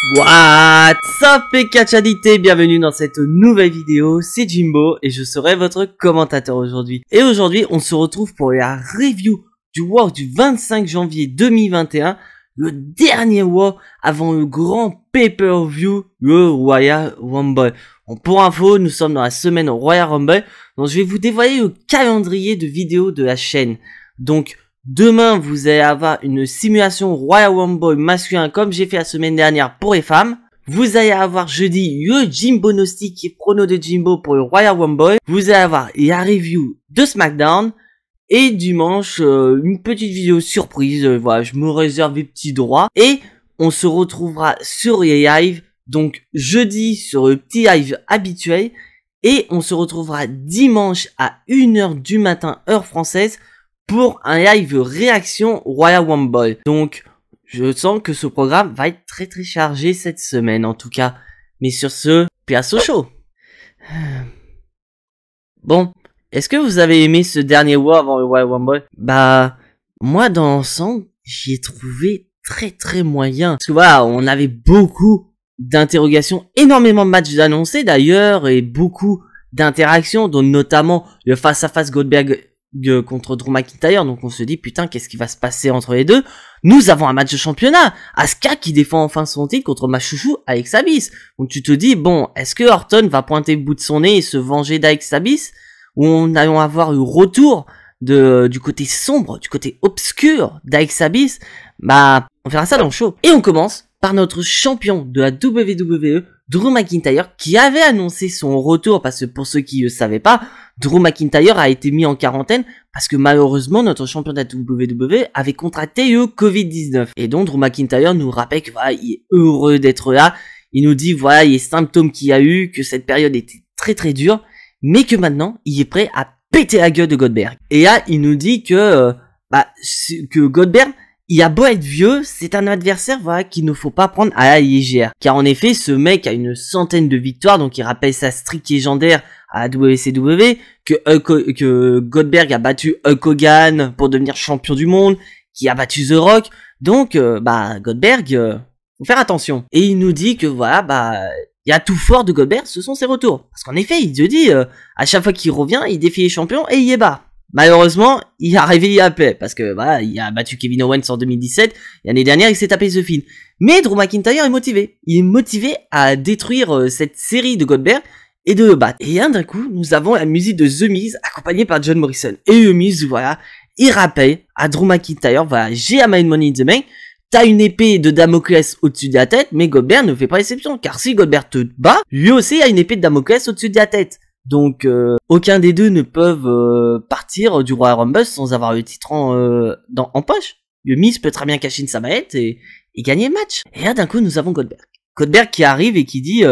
What's up les cachadités, bienvenue dans cette nouvelle vidéo, c'est Jimbo et je serai votre commentateur aujourd'hui. Et aujourd'hui on se retrouve pour la review du WoW du 25 janvier 2021, le dernier WoW avant le grand pay-per-view, le Royal Rumble. Bon, pour info, nous sommes dans la semaine Royal Rumble, donc je vais vous dévoiler le calendrier de vidéos de la chaîne. Donc demain, vous allez avoir une simulation Royal Rumble masculin comme j'ai fait la semaine dernière pour les femmes. Vous allez avoir jeudi le Jimbo Gnostic qui est prono de Jimbo pour le Royal Rumble. Vous allez avoir la review de SmackDown. Et dimanche, une petite vidéo surprise. Voilà, je me réserve les petits droits. Et on se retrouvera sur les lives. Donc jeudi sur le petit live habituel. Et on se retrouvera dimanche à 1 h du matin heure française pour un live réaction Royal Rumble. Donc, je sens que ce programme va être très chargé cette semaine en tout cas. Mais sur ce, place au show. Bon, est-ce que vous avez aimé ce dernier WoW avant le Royal Rumble? Bah, moi dans l'ensemble, j'y ai trouvé très moyen. Parce que voilà, on avait beaucoup d'interrogations, énormément de matchs annoncés d'ailleurs, et beaucoup d'interactions, dont notamment le face-à-face Goldberg contre Drew McIntyre. Donc on se dit putain, qu'est-ce qui va se passer entre les deux? Nous avons un match de championnat, Asuka qui défend enfin son titre contre ma chouchou Alexa Bliss. Donc tu te dis bon, est-ce que Orton va pointer le bout de son nez et se venger d'Alexa Bliss, ou on allons avoir le retour du côté sombre, du côté obscur d'Alexa Bliss? Bah on verra ça dans le show. Et on commence par notre champion de la WWE, Drew McIntyre, qui avait annoncé son retour, parce que pour ceux qui ne savaient pas, Drew McIntyre a été mis en quarantaine parce que malheureusement notre champion de la WWE avait contracté le Covid-19. Et donc Drew McIntyre nous rappelle que voilà, il est heureux d'être là, il nous dit voilà les symptômes qu'il a eu, que cette période était très dure, mais que maintenant il est prêt à péter la gueule de Goldberg. Et là il nous dit que Goldberg, il a beau être vieux, c'est un adversaire voilà qu'il ne faut pas prendre à la légère. Car en effet, ce mec a une centaine de victoires, donc il rappelle sa streak légendaire à la WCW, que Goldberg a battu Hulk Hogan pour devenir champion du monde, qui a battu The Rock. Donc Goldberg, faut faire attention. Et il nous dit que voilà, il y a tout fort de Goldberg, ce sont ses retours. Parce qu'en effet, il te dit, à chaque fois qu'il revient, il défie les champions et il est bas. Malheureusement, il a réveillé la paix, parce que voilà, il a battu Kevin Owens en 2017, l'année dernière il s'est tapé The Fiend. Mais Drew McIntyre est motivé. Il est motivé à détruire cette série de Goldberg et de le battre. Et d'un coup, nous avons la musique de The Miz accompagnée par John Morrison. Et The Miz, voilà, il rappelle à Drew McIntyre, voilà, j'ai ma Money in the Bank, t'as une épée de Damoclès au-dessus de la tête, mais Goldberg ne fait pas exception, car si Goldberg te bat, lui aussi a une épée de Damoclès au-dessus de la tête. Donc aucun des deux ne peuvent partir du Royal Rumble sans avoir le titre en poche. Le Miz peut très bien cacher une sabaette et gagner le match. Et là d'un coup nous avons Goldberg. Goldberg qui arrive et qui dit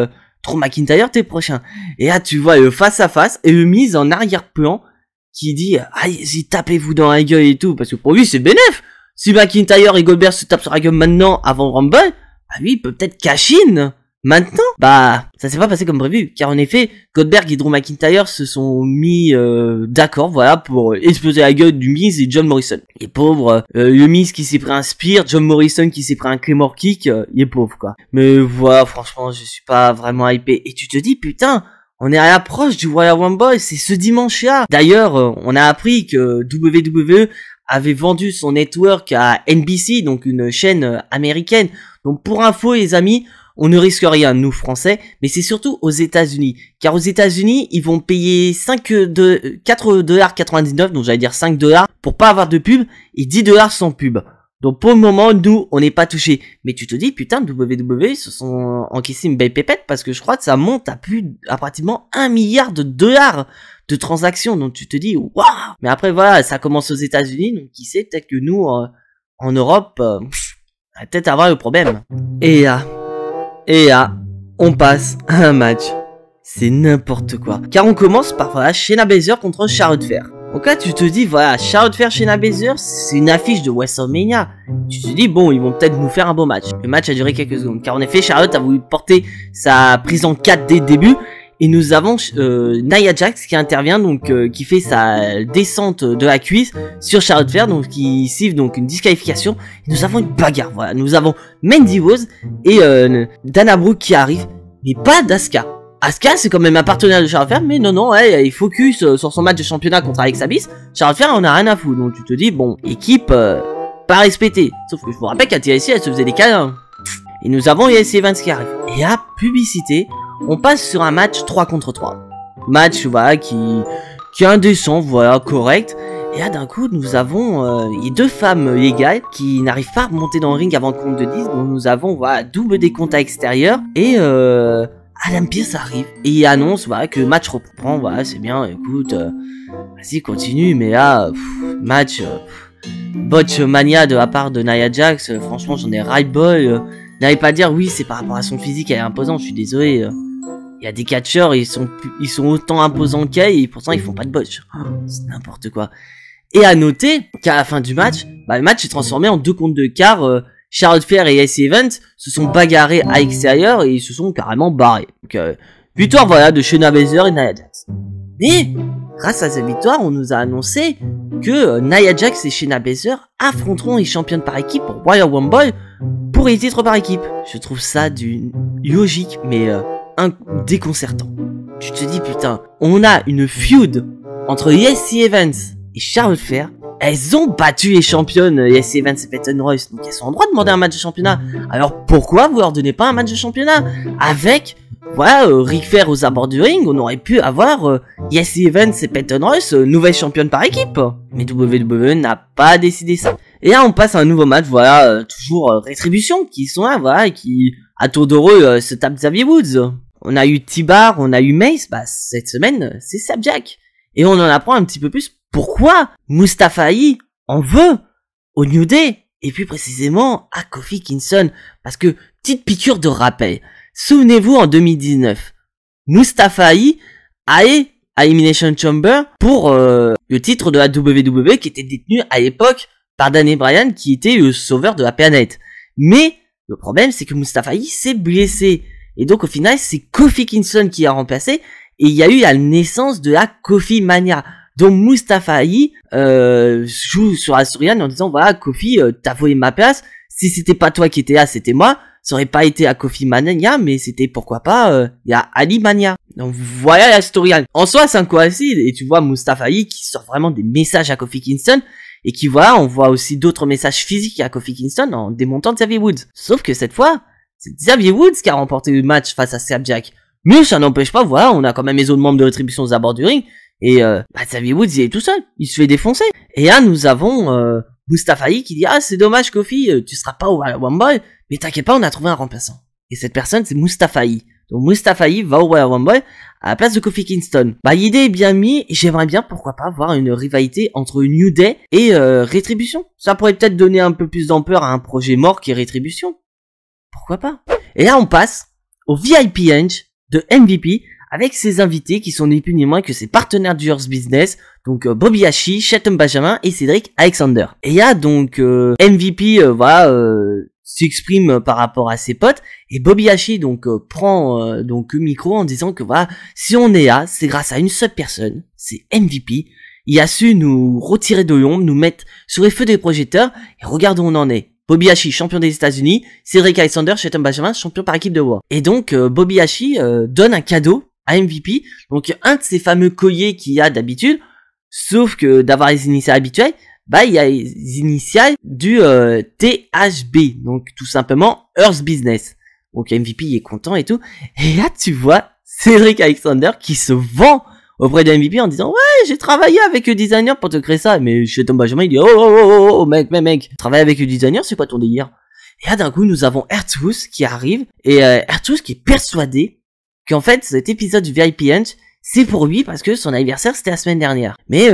Drew McIntyre t'es prochain. Et là tu vois le face à face et le Miz en arrière-plan qui dit allez-y tapez-vous dans la gueule et tout, parce que pour lui c'est bénef. Si McIntyre et Goldberg se tapent sur la gueule maintenant avant le Rumble, bah lui il peut peut-être cash in. Maintenant, ça s'est pas passé comme prévu, car en effet, Goldberg et Drew McIntyre se sont mis d'accord, voilà, pour exploser la gueule du Miz et John Morrison. Il est pauvre, le Miz qui s'est pris un spear, John Morrison qui s'est pris un Claymore kick, il est pauvre quoi. Mais voilà, franchement, je suis pas vraiment hypé. Et tu te dis, putain, on est à l'approche du Royal Rumble, c'est ce dimanche-là. D'ailleurs, on a appris que WWE avait vendu son network à NBC, donc une chaîne américaine. Donc pour info les amis, on ne risque rien, nous Français, mais c'est surtout aux États-Unis. Car aux États-Unis, ils vont payer 4,99$, donc j'allais dire 5$, pour pas avoir de pub, et 10$ sans pub. Donc pour le moment, nous, on n'est pas touchés. Mais tu te dis, putain, WWE se sont encaissés une belle pépette, parce que je crois que ça monte à pratiquement 1 milliard de dollars de transactions. Donc tu te dis, waouh! Mais après, voilà, ça commence aux États-Unis, donc qui sait, peut-être que nous, en Europe, on va peut-être avoir le problème. Et là, on passe à un match. C'est n'importe quoi. Car on commence par, voilà, Shayna Baszler contre Charlotte Flair. Donc là, tu te dis, voilà, Charlotte Flair, Shayna Baszler, c'est une affiche de WrestleMania. Tu te dis, bon, ils vont peut-être nous faire un beau match. Le match a duré quelques secondes. Car en effet, Charlotte a voulu porter sa prise en 4 dès le début. Et nous avons Nia Jax qui intervient, donc qui fait sa descente de la cuisse sur Charlotte Flair, donc qui siffle donc une disqualification. Et nous avons une bagarre, voilà. Nous avons Mandy Rose et Dana Brooke qui arrivent, mais pas d'Asuka. Asuka, c'est quand même un partenaire de Charlotte Flair, mais non, il focus sur son match de championnat contre Alexa Bliss. Charlotte Flair, on a rien à foutre, donc tu te dis, bon, équipe pas respectée. Sauf que je vous rappelle qu'à TLC, elle se faisait des câlins. Et nous avons Lacey Evans qui arrive. Et à publicité, on passe sur un match 3 contre 3. Match, voilà, qui est indécent, voilà, correct. Et là, d'un coup, nous avons les deux femmes légales qui n'arrivent pas à remonter dans le ring avant le compte de 10. Donc nous avons, voilà, double décompte à extérieur. Et Adam Pearce arrive. Et il annonce, voilà, que le match reprend. Voilà, c'est bien, écoute, vas-y, continue. Mais là, match botch mania de la part de Nia Jax. Franchement, j'en ai ras-le-bol. N'allez pas dire, oui, c'est par rapport à son physique, elle est imposante, je suis désolé. Il y a des catcheurs, ils sont autant imposants qu'elle, et pourtant ils font pas de botch. C'est n'importe quoi. Et à noter qu'à la fin du match, le match est transformé en 2 contre 2, car Charlotte Flair et Lacey Evans se sont bagarrés à l'extérieur, et ils se sont carrément barrés. Donc, victoire, voilà, de Shayna Baszler et Nia Jax. Mais, grâce à cette victoire, on nous a annoncé que Nia Jax et Shayna Baszler affronteront les championnes par équipe pour Royal Rumble pour les titres par équipe. Je trouve ça d'une logique, mais déconcertant. Tu te dis, putain, on a une feud entre Lacey Evans et Charlotte Flair. Elles ont battu les championnes, Lacey Evans et Peyton Royce, donc elles sont en droit de demander un match de championnat. Alors pourquoi vous leur donnez pas un match de championnat? Avec, voilà, Ric Flair aux abords du ring, on aurait pu avoir Lacey Evans et Peyton Royce, nouvelle championne par équipe. Mais WWE n'a pas décidé ça. Et là on passe à un nouveau match, voilà, toujours Rétribution qui sont là, voilà, qui à tour de rôle se tapent Xavier Woods. On a eu T-Bar, on a eu Mace, cette semaine c'est Sapjack. Et on en apprend un petit peu plus pourquoi Mustafa Ali en veut au New Day, et plus précisément à Kofi Kingston. Parce que, petite piqûre de rappel, souvenez-vous en 2019, Mustafa Ali allait à Elimination Chamber pour le titre de la WWE qui était détenu à l'époque par Daniel Bryan, qui était le sauveur de la planète. Mais le problème, c'est que Mustafa Ali s'est blessé. Et donc au final, c'est Kofi Kingston qui a remplacé. Et il y a eu la naissance de la Kofi Mania. Donc Mustafa Ali joue sur la storyline en disant, voilà, Kofi, t'as volé ma place. Si c'était pas toi qui étais là, c'était moi. Ça aurait pas été à Kofi Mania, mais c'était pourquoi pas, il y a Ali Mania. Donc voilà la storyline. En soi, c'est un coïncide. Et tu vois Mustafa Ali qui sort vraiment des messages à Kofi Kingston. Et qui, voilà, on voit aussi d'autres messages physiques à Kofi Kingston en démontant Xavier Woods. Sauf que cette fois, c'est Xavier Woods qui a remporté le match face à Sapjack. Mais ça n'empêche pas, voilà, on a quand même les autres membres de Rétribution aux abords du ring. Et Xavier Woods, il est tout seul. Il se fait défoncer. Et là, nous avons Mustafa Ali qui dit, ah, c'est dommage, Kofi, tu seras pas au Royal Rumble. Mais t'inquiète pas, on a trouvé un remplaçant. Et cette personne, c'est Mustafa Ali. Donc Mustafa Ali va au Royal Rumble à la place de Kofi Kingston. L'idée est bien mise, et j'aimerais bien, pourquoi pas, voir une rivalité entre New Day et Rétribution. Ça pourrait peut-être donner un peu plus d'ampleur à un projet mort qui est Rétribution. Pourquoi pas? Et là, on passe au VIP Range de MVP avec ses invités qui sont ni plus ni moins que ses partenaires du Earth Business, donc Bobby Lashley, Shelton Benjamin et Cedric Alexander. Et là, donc, MVP, s'exprime par rapport à ses potes, et Bobby Lashley donc prend donc le micro en disant que voilà, si on est là, c'est grâce à une seule personne, c'est MVP. Il a su nous retirer de l'ombre, nous mettre sur les feux des projecteurs, et regarde où on en est. Bobby Lashley, champion des États-Unis, Cedric Alexander, Shelton Benjamin, champion par équipe de Raw. Et donc Bobby Lashley donne un cadeau à MVP, donc un de ces fameux colliers qu'il y a d'habitude, sauf que d'avoir les initiales habituelles, il y a les initiales du THB, donc tout simplement Earth Business. Donc MVP il est content et tout. Et là tu vois Cedric Alexander qui se vend auprès de MVP en disant, ouais, j'ai travaillé avec le designer pour te créer ça. Mais chez Tom Benjamin il dit, oh mec, travailler avec le designer c'est quoi ton délire? Et là d'un coup nous avons R-Truth qui arrive, et R-Truth qui est persuadé qu'en fait cet épisode du VIP Range c'est pour lui parce que son anniversaire c'était la semaine dernière. Mais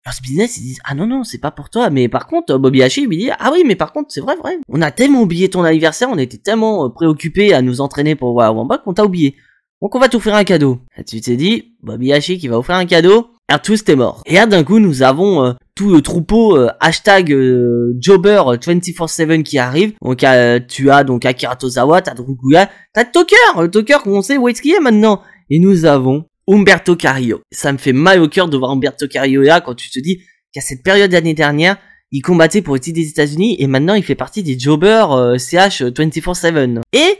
Earth Business, ils disent, ah non, c'est pas pour toi. Mais par contre, Bobby Lashley lui dit, ah oui, mais par contre, c'est vrai. On a tellement oublié ton anniversaire, on était tellement préoccupés à nous entraîner pour voir Wamba qu'on t'a oublié. Donc on va t'offrir un cadeau. Et tu t'es dit, Bobby Lashley qui va offrir un cadeau, R-Truth t'es mort. Et là, d'un coup, nous avons tout le troupeau hashtag Jobber 24/7 qui arrive. Donc tu as donc Akira Tozawa, t'as Drew Gulak, t'as Tucker, le Tucker qu'on sait où est-ce qu'il est maintenant. et nous avons Humberto Carrillo. Ça me fait mal au cœur de voir Humberto Carrillo là quand tu te dis qu'à cette période l'année dernière, il combattait pour le titre des États-Unis et maintenant il fait partie des jobbers CH 24/7. Et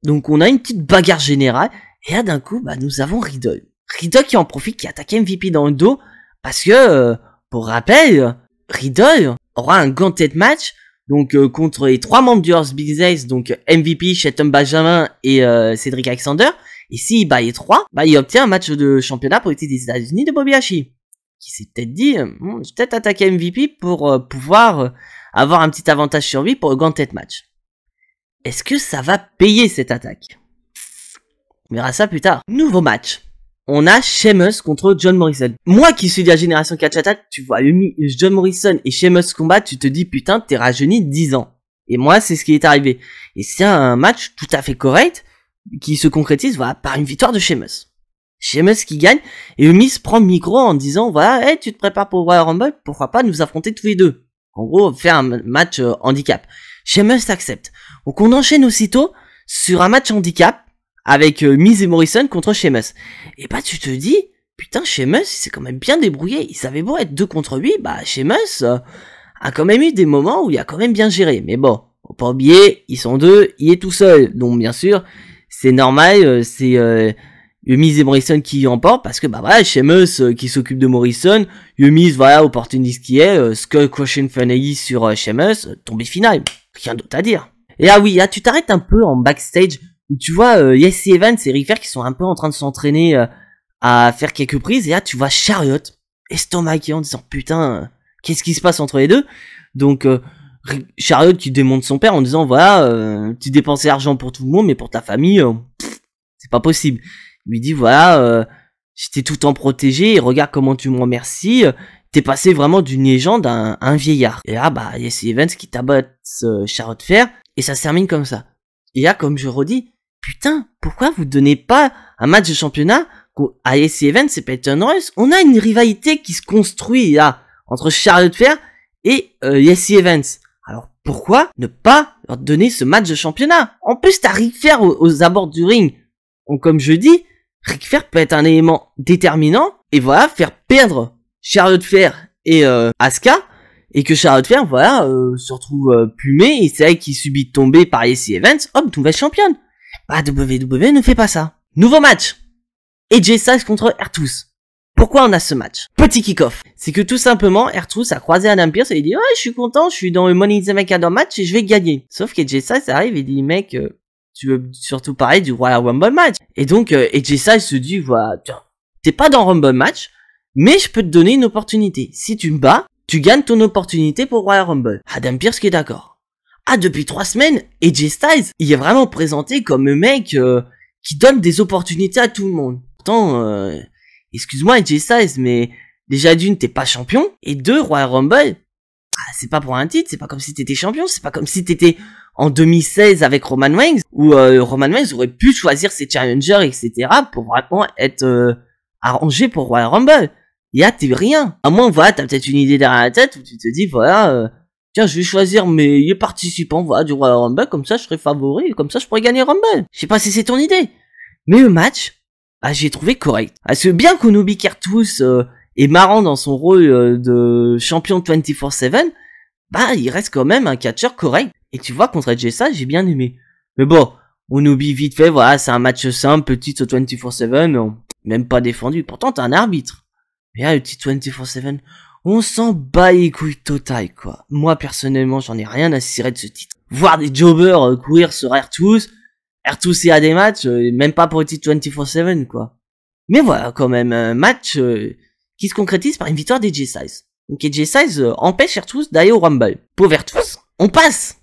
donc on a une petite bagarre générale et là d'un coup nous avons Riddle. Riddle qui en profite, qui attaque MVP dans le dos parce que pour rappel, Riddle aura un gauntlet match donc contre les 3 membres du Horse Big Ace, donc MVP, Shelton Benjamin et Cedric Alexander. Et s'il bat les 3, il obtient un match de championnat pour le titre des États-Unis de Bobby Lashley. Qui s'est peut-être dit, je vais peut-être attaquer MVP pour pouvoir avoir un petit avantage sur lui pour le gauntlet match. Est-ce que ça va payer cette attaque? On verra ça plus tard. Nouveau match. On a Sheamus contre John Morrison. Moi qui suis de la génération Catch Attack, tu vois John Morrison et Sheamus combat, tu te dis putain t'es rajeuni 10 ans. Et moi c'est ce qui est arrivé. Et c'est un match tout à fait correct qui se concrétise par une victoire de Sheamus. Sheamus qui gagne et Miz prend le micro en disant voilà, hey, tu te prépares pour Royal Rumble, pourquoi pas nous affronter tous les deux. En gros, faire un match handicap. Sheamus accepte. Donc on enchaîne aussitôt sur un match handicap avec Miz et Morrison contre Sheamus. Et tu te dis putain Sheamus il s'est quand même bien débrouillé, il savait beau être 2 contre lui, Sheamus a quand même eu des moments où il a quand même bien géré. Mais bon, faut pas oublier, ils sont 2, il est tout seul. Donc bien sûr, c'est normal, c'est Miz et Morrison qui emportent parce que Sheamus qui s'occupe de Morrison, Miz opportuniste qui est, Skull Crushing Finale sur Sheamus, tombé final, rien d'autre à dire. Et là tu t'arrêtes un peu en backstage où tu vois Jesse Evans et Ric Flair qui sont un peu en train de s'entraîner à faire quelques prises et là tu vois Charlotte estomaquée en disant putain qu'est-ce qui se passe entre les deux. Donc Charlotte qui démonte son père en disant tu dépensais l'argent pour tout le monde mais pour ta famille c'est pas possible. Il lui dit j'étais tout le temps protégé et regarde comment tu me remercies, t'es passé vraiment d'une légende à un vieillard. Et là Jesse Evans qui tabasse Charlotte Flair et ça se termine comme ça. Et là comme je redis, putain pourquoi vous donnez pas un match de championnat à Jesse Evans et Peyton Royce? On a une rivalité qui se construit là entre Charlotte Flair et Jesse Evans. Alors pourquoi ne pas leur donner ce match de championnat? En plus t'as Ric Flair aux abords du ring. Donc comme je dis, Ric Flair peut être un élément déterminant et faire perdre Charlotte Flair et Asuka et que Charlotte Flair se retrouve plumée et c'est elle qui subit de tomber par Jesse Evans, hop, nouvelle championne. WWE ne fait pas ça. Nouveau match. AJ Styles contre R-Truth. Pourquoi on a ce match? Petit kick-off. C'est que tout simplement, R-Truth a croisé Adam Pearce et il dit ouais je suis content, je suis dans le Money in the Bank match et je vais gagner. Sauf qu'AJ Styles arrive et dit mec tu veux surtout parler du Royal Rumble match. Et donc AJ Styles se dit tiens, t'es pas dans Rumble match, mais je peux te donner une opportunité. Si tu me bats, tu gagnes ton opportunité pour Royal Rumble. Adam Pearce qui est d'accord. Depuis 3 semaines, AJ Styles, il est vraiment présenté comme un mec qui donne des opportunités à tout le monde. Pourtant, excuse-moi AJ Styles, mais déjà d'une, t'es pas champion, et 2, Royal Rumble, c'est pas pour un titre, c'est pas comme si t'étais champion, c'est pas comme si t'étais en 2016 avec Roman Reigns, où Roman Reigns aurait pu choisir ses challengers, etc., pour vraiment être arrangé pour Royal Rumble. Et là, t'es rien. À moins, t'as peut-être une idée derrière la tête où tu te dis, tiens, je vais choisir mes participants, du Royal Rumble, comme ça je serai favori, comme ça je pourrais gagner Rumble. Je sais pas si c'est ton idée. Mais le match, j'ai trouvé correct. Parce que bien qu'Onobi Kertus est marrant dans son rôle de champion 24/7, il reste quand même un catcheur correct. Et tu vois, contre AJ Styles, j'ai bien aimé. Mais bon, Onobi vite fait, c'est un match simple, petit au 24/7, même pas défendu. Pourtant, t'es un arbitre. Mais là, le petit 24/7, on s'en bat les couilles total, quoi. Moi, personnellement, j'en ai rien à cirer de ce titre. Voir des jobbers courir sur R-Truth et à des matchs, même pas pour le titre 24/7, quoi. Mais quand même, un match qui se concrétise par une victoire d'AJ Styles. Donc AJ Styles empêche R-Truth d'aller au Rumble. Pour R-Truth, on passe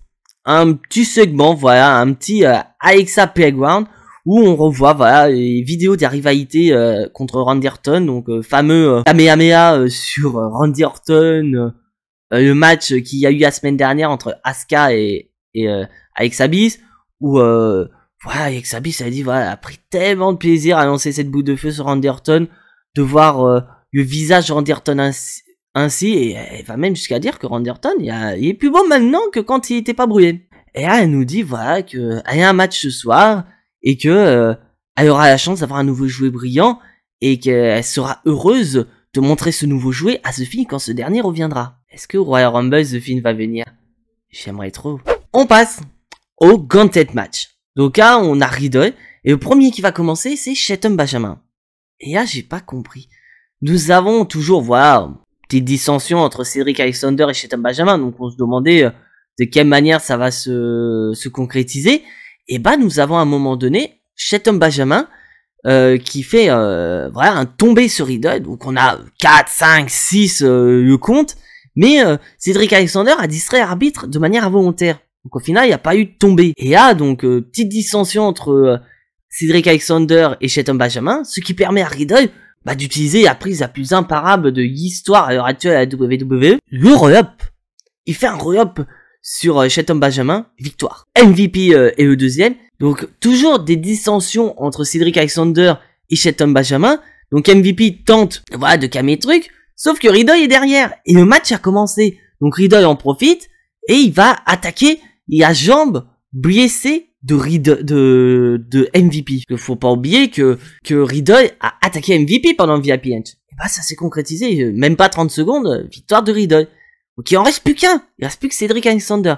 un petit segment, un petit Alexa Playground, où on revoit les vidéos des rivalités contre Randy Orton, donc fameux Kamehameha sur Randy Orton, le match qu'il y a eu la semaine dernière entre Asuka et Alexa Bliss, où Alexa Bliss a dit a pris tellement de plaisir à lancer cette boule de feu sur Randy Orton, de voir le visage de Randy Orton ainsi, et elle va même jusqu'à dire que Randy Orton il est plus beau maintenant que quand il était pas brûlé. Et là elle nous dit que y a un match ce soir et que elle aura la chance d'avoir un nouveau jouet brillant et qu'elle sera heureuse de montrer ce nouveau jouet à The Fiend quand ce dernier reviendra. Est-ce que au Royal Rumble, The Fiend va venir? J'aimerais trop. On passe au Gauntlet match. Donc là, on a Riddle, et le premier qui va commencer, c'est Shelton Benjamin. Et là, j'ai pas compris. Nous avons toujours, voilà, des dissensions entre Cedric Alexander et Shelton Benjamin, donc on se demandait de quelle manière ça va se concrétiser. Et bah, nous avons à un moment donné, Shelton Benjamin, qui fait voilà, un tombé sur Riddle, donc on a 4, 5, 6 le compte, mais Cedric Alexander a distrait l'arbitre de manière involontaire. Donc au final, il n'y a pas eu de tombée. Et là, donc, petite dissension entre Cedric Alexander et Shelton Benjamin, ce qui permet à Riddle d'utiliser la prise la plus imparable de l'histoire à l'heure actuelle à la WWE, le roll-up. Il fait un roll-up sur Shelton Benjamin, victoire. MVP est le deuxième. Donc toujours des dissensions entre Cedric Alexander et Shelton Benjamin. Donc MVP tente voilà, de calmer le truc, sauf que Riddle est derrière. Et le match a commencé. Donc Riddle en profite et il va attaquer la jambe blessée de MVP. Il faut pas oublier que Riddle a attaqué MVP pendant le VIP Match. Et bah ça s'est concrétisé, même pas 30 secondes, victoire de Riddle. Donc il en reste plus qu'un, il reste plus que Cedric Alexander.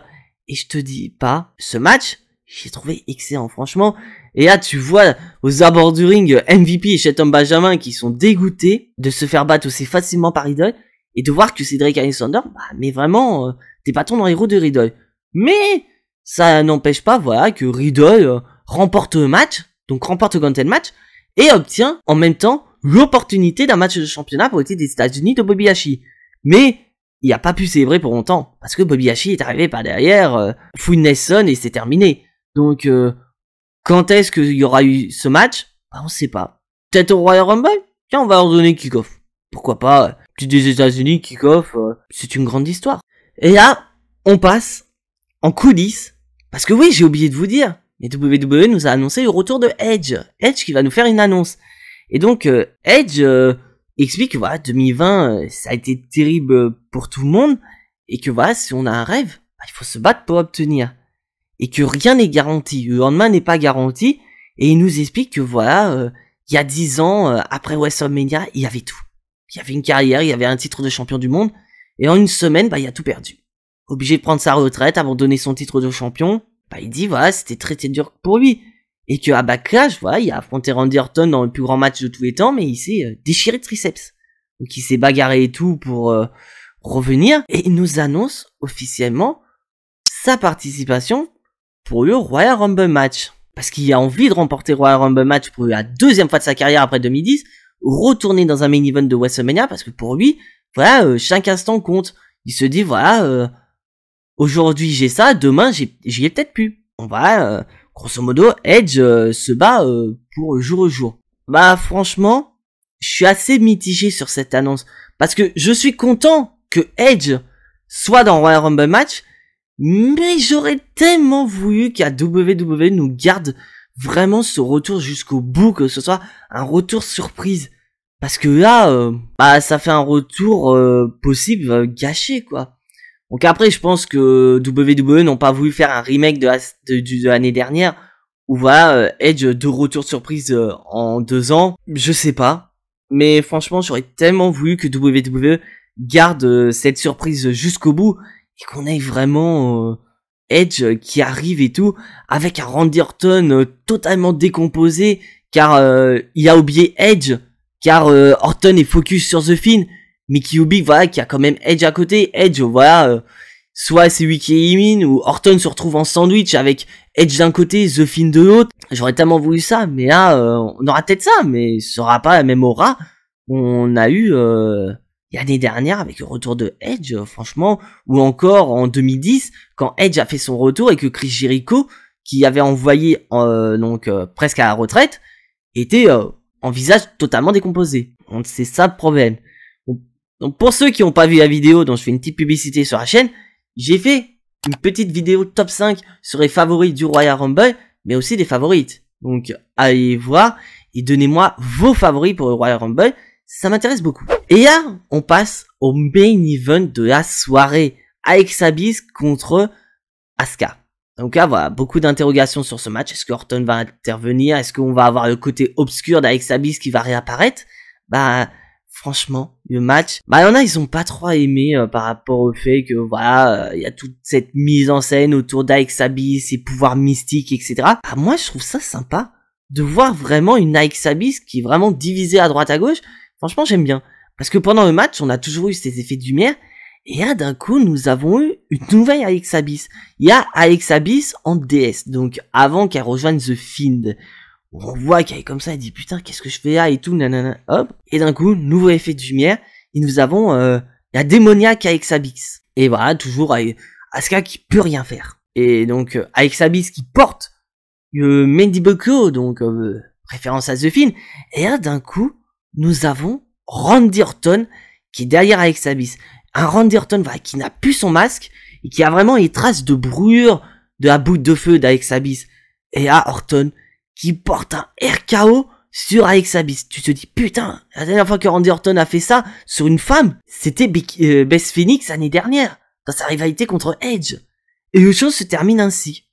Et je te dis pas, ce match, j'ai trouvé excellent franchement. Et là tu vois aux abords du ring MVP et Shelton Benjamin qui sont dégoûtés de se faire battre aussi facilement par Riddle. Et de voir que Cedric Alexander, mais vraiment, des bâtons dans les roues de Riddle. Mais ça n'empêche pas, voilà, que Riddle remporte le match, donc remporte le Gauntlet match, et obtient en même temps l'opportunité d'un match de championnat pour le titre des États-Unis de Bobby Lashley. Mais il n'a pas pu célébrer pour longtemps, parce que Bobby Lashley est arrivé par derrière, Full Nelson, et c'est terminé. Donc, quand est-ce qu'il y aura eu ce match? On sait pas. Peut-être au Royal Rumble? Tiens, on va leur donner kick-off. Pourquoi pas? Titre des États-Unis, kick-off, c'est une grande histoire. Et là, on passe en coulisses. Parce que oui, j'ai oublié de vous dire, mais WWE nous a annoncé le retour de Edge. Edge qui va nous faire une annonce. Et donc, Edge explique que voilà, 2020, ça a été terrible pour tout le monde. Et que voilà, si on a un rêve, il faut se battre pour obtenir. Et que rien n'est garanti. Le lendemain n'est pas garanti. Et il nous explique que voilà, il y a 10 ans, après WrestleMania, il y avait tout. Il y avait une carrière, il y avait un titre de champion du monde. Et en une semaine, il a tout perdu. Obligé de prendre sa retraite, abandonner son titre de champion, il dit voilà, c'était très dur pour lui. Et que à Backlash, voilà, il a affronté Randy Orton dans le plus grand match de tous les temps, mais il s'est déchiré le triceps. Donc il s'est bagarré et tout pour revenir, et il nous annonce officiellement sa participation pour le Royal Rumble match. Parce qu'il a envie de remporter le Royal Rumble match pour la deuxième fois de sa carrière après 2010, retourner dans un main event de WrestleMania, parce que pour lui, voilà, chaque instant compte. Il se dit voilà, aujourd'hui j'ai ça, demain j'y ai peut-être plus. On va, grosso modo, Edge se bat pour jour au jour. Franchement, je suis assez mitigé sur cette annonce. Parce que je suis content que Edge soit dans Royal Rumble match, mais j'aurais tellement voulu qu'à WWE nous garde vraiment ce retour jusqu'au bout, que ce soit un retour surprise. Parce que là, ça fait un retour possible gâché, quoi. Donc après, je pense que WWE n'ont pas voulu faire un remake de l'année dernière, où voilà, Edge de retour surprise en 2 ans. Je sais pas. Mais franchement, j'aurais tellement voulu que WWE garde cette surprise jusqu'au bout, et qu'on ait vraiment Edge qui arrive et tout, avec un Randy Orton totalement décomposé, car il a oublié Edge, car Orton est focus sur The Fiend, mais qui oublie voilà qu'il y a quand même Edge à côté. Edge, voilà, soit c'est lui qui élimine, ou Orton se retrouve en sandwich avec Edge d'un côté, The Fiend de l'autre. J'aurais tellement voulu ça, mais là, on aura peut-être ça, mais ce sera pas la même aura qu'on a eu l'année dernière avec le retour de Edge, franchement, ou encore en 2010, quand Edge a fait son retour et que Chris Jericho, qui avait envoyé presque à la retraite, était en visage totalement décomposé. Donc c'est ça le problème. Donc pour ceux qui n'ont pas vu la vidéo dont je fais une petite publicité sur la chaîne, j'ai fait une petite vidéo top 5 sur les favoris du Royal Rumble, mais aussi des favorites. Donc allez voir et donnez-moi vos favoris pour le Royal Rumble, ça m'intéresse beaucoup. Et là, on passe au main event de la soirée, Alexa Bliss contre Asuka. Donc là, voilà, beaucoup d'interrogations sur ce match. Est-ce que Orton va intervenir? Est-ce qu'on va avoir le côté obscur d'Alex Abyss qui va réapparaître? Bah, franchement, le match, bah, il y en a, ils ont pas trop aimé par rapport au fait que, voilà, il y a toute cette mise en scène autour d'Alex Abyss, ses pouvoirs mystiques, etc. Bah, moi, je trouve ça sympa de voir vraiment une Alex Abyss qui est vraiment divisée à droite à gauche. Franchement, j'aime bien. Parce que pendant le match, on a toujours eu ces effets de lumière. Et là, d'un coup, nous avons eu une nouvelle Alex Abyss. Il y a Alex Abyss en DS. Donc, avant qu'elle rejoigne The Fiend. On voit qu'elle est comme ça, elle dit, putain, qu'est-ce que je fais là et tout, nanana, hop. Et d'un coup, nouveau effet de lumière. Et nous avons, la démoniaque Alex Abyss. Et voilà, toujours Asuka qui peut rien faire. Et donc, Alex Abyss qui porte Mandy Bucko, donc, référence à The Fiend. Et là, d'un coup, nous avons Randy Orton qui est derrière Alex Abyss. Un Randy Orton qui n'a plus son masque et qui a vraiment les traces de brûlure de la boule de feu d'Alex Abyss. Et à Orton qui porte un RKO sur Alex Abyss. Tu te dis, putain, la dernière fois que Randy Orton a fait ça sur une femme, c'était Beth Phoenix l'année dernière, dans sa rivalité contre Edge. Et les choses se terminent ainsi.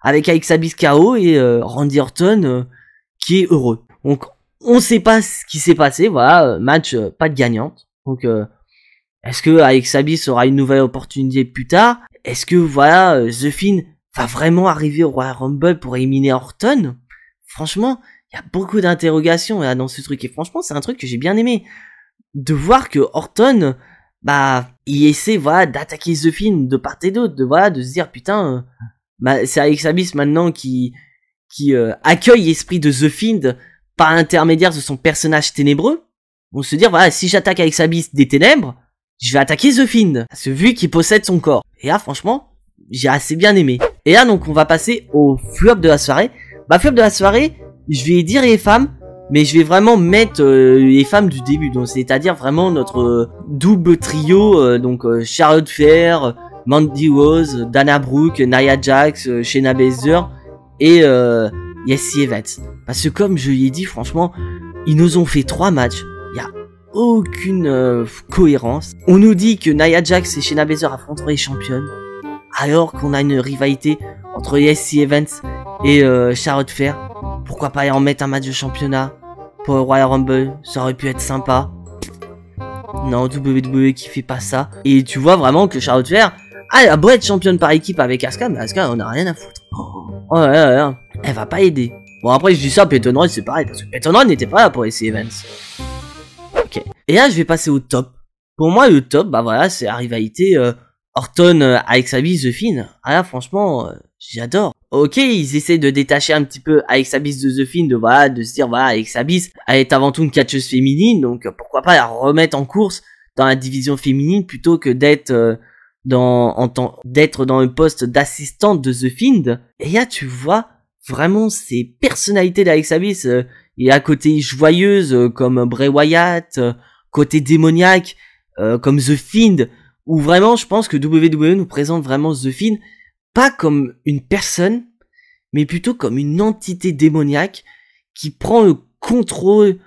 Avec Alex Abyss KO et Randy Orton qui est heureux. Donc, on sait pas ce qui s'est passé, voilà, match pas de gagnante. Donc, est-ce que Alex Abyss aura une nouvelle opportunité plus tard? Est-ce que, voilà, The Fiend va vraiment arriver au Royal Rumble pour éliminer Orton? Franchement, il y a beaucoup d'interrogations là dans ce truc. Et franchement, c'est un truc que j'ai bien aimé. De voir que Orton, bah, il essaie, voilà, d'attaquer The Fiend de part et d'autre. De se dire, putain, bah, c'est Alex Abyss maintenant qui accueille l'esprit de The Fiend par l'intermédiaire de son personnage ténébreux. On se dire, voilà, si j'attaque Alex Abyss des ténèbres, je vais attaquer The Fiend, parce que vu qu'il possède son corps. Et là, franchement, j'ai assez bien aimé. Et là, donc, on va passer au flop de la soirée. Bah, flop de la soirée, je vais dire les femmes, mais je vais vraiment mettre les femmes du début. Donc, c'est-à-dire vraiment notre double trio, donc Charlotte Flair, Mandy Rose, Dana Brooke, Nia Jax, Shayna Baszler et Lacey Evans. Parce que comme je l'ai dit, franchement, ils nous ont fait 3 matchs. Il y a aucune cohérence. On nous dit que Nia Jax et Shayna Baszler affronteront les championnes, alors qu'on a une rivalité entre Lacey Evans et Charlotte Flair. Pourquoi pas en mettre un match de championnat pour le Royal Rumble? Ça aurait pu être sympa. Non, WWE qui fait pas ça. Et tu vois vraiment que Charlotte Flair, elle a beau être championne par équipe avec Asuka, mais Asuka, on a rien à foutre. Oh là là, elle va pas aider. Bon, après, je dis ça, Peyton Royce, c'est pareil, parce que Peyton Royce n'était pas là pour Lacey Evans. Ok. Et là, je vais passer au top. Pour moi, le top, bah voilà, c'est la rivalité Orton, Alex Abyss, The Fiend. Ah là, franchement, j'adore. Ok, ils essaient de détacher un petit peu Alex Abyss de The Fiend, de se dire, voilà, Alex Abyss, elle est avant tout une catcheuse féminine, donc pourquoi pas la remettre en course dans la division féminine plutôt que d'être dans le poste d'assistante de The Fiend. Et là, tu vois vraiment ces personnalités d'Alex Abyss, et à côté joyeuse comme Bray Wyatt, côté démoniaque comme The Fiend, où vraiment je pense que WWE nous présente vraiment The Fiend pas comme une personne, mais plutôt comme une entité démoniaque qui prend le contrôle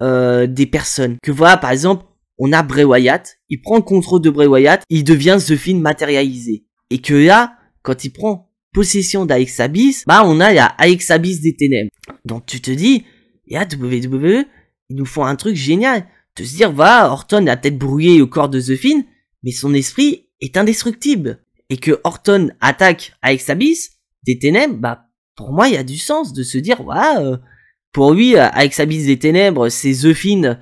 des personnes. Que voilà, par exemple, on a Bray Wyatt, il prend le contrôle de Bray Wyatt, il devient The Fiend matérialisé. Et que là, quand il prend possession d'Alex Abyss, bah on a la Alex Abyss des ténèbres. Donc tu te dis, et à WWE, ils nous font un truc génial. De se dire, voilà, Orton a peut-être brouillé au corps de The Fiend, mais son esprit est indestructible. Et que Orton attaque Alex Abyss des ténèbres, bah pour moi il y a du sens de se dire, voilà, pour lui, Alex Abyss des ténèbres, c'est The Fiend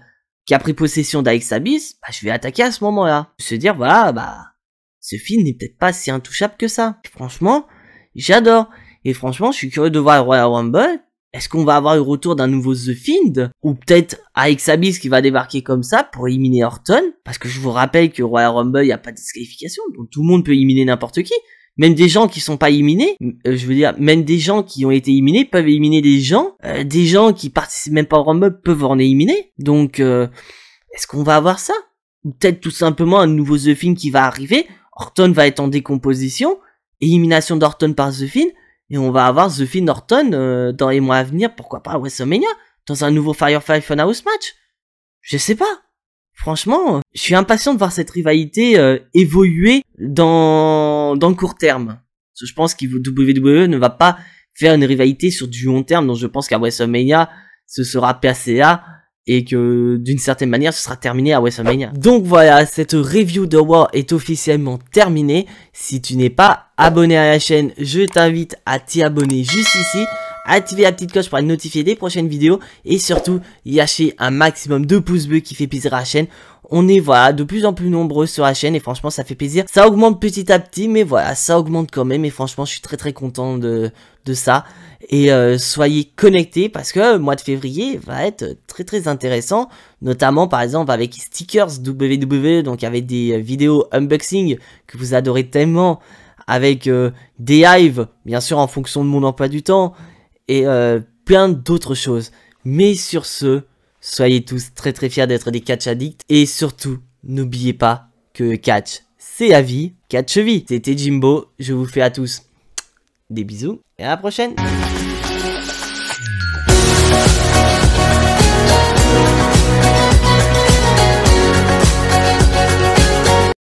qui a pris possession d'Alex Abyss, bah je vais attaquer à ce moment-là. Se dire, voilà, bah ce Fiend n'est peut-être pas si intouchable que ça. Et franchement, j'adore. Et franchement, je suis curieux de voir le Royal Rumble. Est-ce qu'on va avoir le retour d'un nouveau The Fiend? Ou peut-être Alex Abyss qui va débarquer comme ça pour éliminer Orton? Parce que je vous rappelle que Royal Rumble, il n'y a pas de disqualification. Donc tout le monde peut éliminer n'importe qui. Même des gens qui sont pas éliminés. Je veux dire, même des gens qui ont été éliminés peuvent éliminer des gens. Des gens qui participent même pas au Rumble peuvent en éliminer. Donc, est-ce qu'on va avoir ça? Ou peut-être tout simplement un nouveau The Fiend qui va arriver. Orton va être en décomposition. Élimination d'Orton par The Fiend. Et on va avoir The Fiend Orton dans les mois à venir, pourquoi pas à WrestleMania, dans un nouveau Firefly Funhouse match. Je sais pas. Franchement, je suis impatient de voir cette rivalité évoluer dans le court terme. Je pense que WWE ne va pas faire une rivalité sur du long terme, donc je pense qu'à WrestleMania, ce sera PCA et que d'une certaine manière, ce sera terminé à WrestleMania. Donc voilà, cette review de War est officiellement terminée. Si tu n'es pas abonné à la chaîne, je t'invite à t'y abonner juste ici. Activez la petite cloche pour être notifié des prochaines vidéos et surtout lâchez un maximum de pouces bleus qui fait plaisir à la chaîne. On est voilà de plus en plus nombreux sur la chaîne et franchement ça fait plaisir. Ça augmente petit à petit mais voilà ça augmente quand même et franchement je suis très content de ça. Et soyez connectés parce que le mois de février va être très intéressant. Notamment par exemple avec stickers WWE, donc avec des vidéos unboxing que vous adorez tellement. Avec des lives bien sûr en fonction de mon emploi du temps. Et plein d'autres choses. Mais sur ce, soyez tous très fiers d'être des catch addicts. Et surtout, n'oubliez pas que catch, c'est la vie. Catch vie. C'était Jimbo, je vous fais à tous des bisous et à la prochaine.